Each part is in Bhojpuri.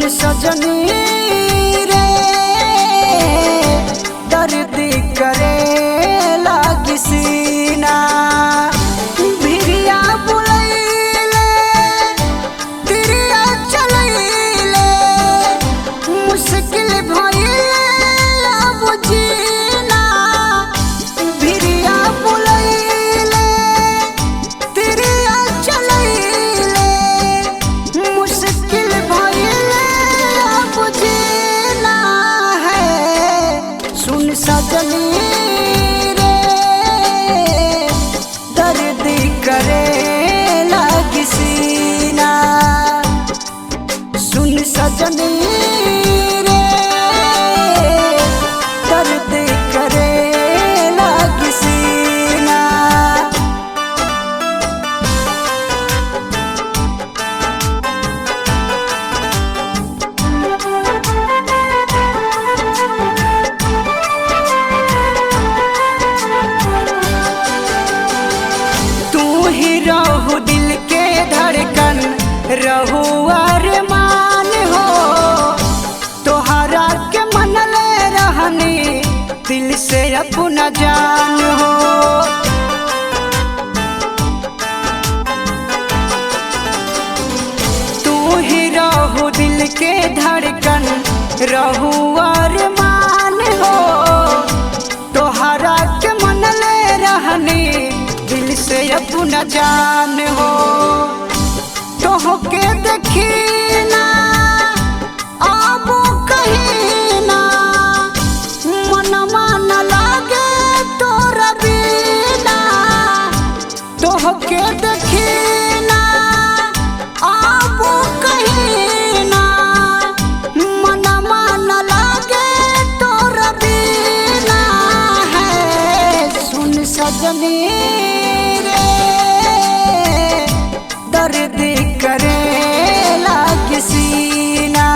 सजनी रे दर्द करे लागी सीना भिरिया बुलैले तिरिया चलैले मुश्किल भइले अब जीना भिरिया बुलैले तिरिया चलैले मुश्किल भइले अब जीना है। सुन सजनी रे दर्द करे लागी सीना सुन सजनी रे दर्द करे लागी सीना। तू ही रहू दिल के धड़कन रहू अरमान हो तोहरा के मनले रहनी दिल से अपना जान हो। तू ही रहू दिल के धड़कन रहू अरमान हो तोहरा के मनले रहनी दिल से अपना जान हो। तोहके देखीना अब कहीना मनमा न लागे तोरा बिना तोहके देखीना अब कहीना मनमा न लागे तोरा बिना है। सुन सजनी रे दर्द करे लागी सीना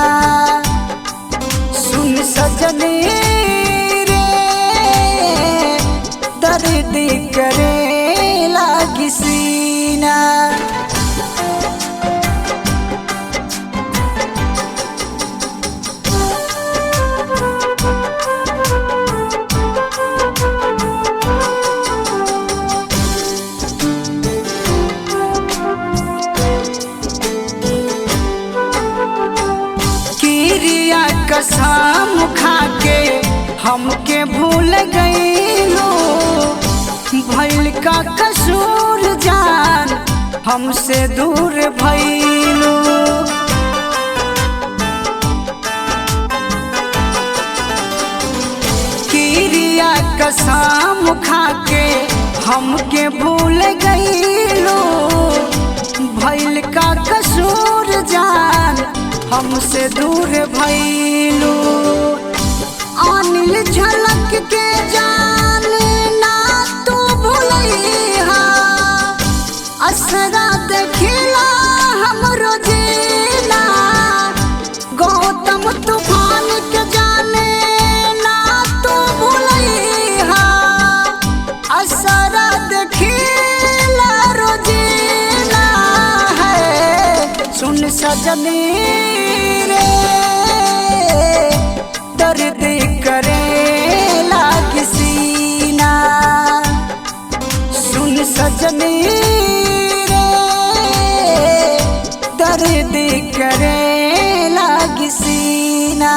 सुन सजनी रे दर्द करे लागी सीना। किरिया कसम खाके हमके भूल गईलो भइल का कसूर जान हमसे दूर भइलो। किरिया कसम खाके हमके भूल गईलो भइल का कसूर जान हमसे दूर भइलो। अनिल झलक के जान ना तू भूलैहा असरा देखिला हमरो जीना गौतम तूफान के जाने ना तू भूलैहा असरा देखिला रोजीना है। सुन सजनी रे दर्द करे लागी सीना सुन सजनी रे दर्द करे लागी सीना।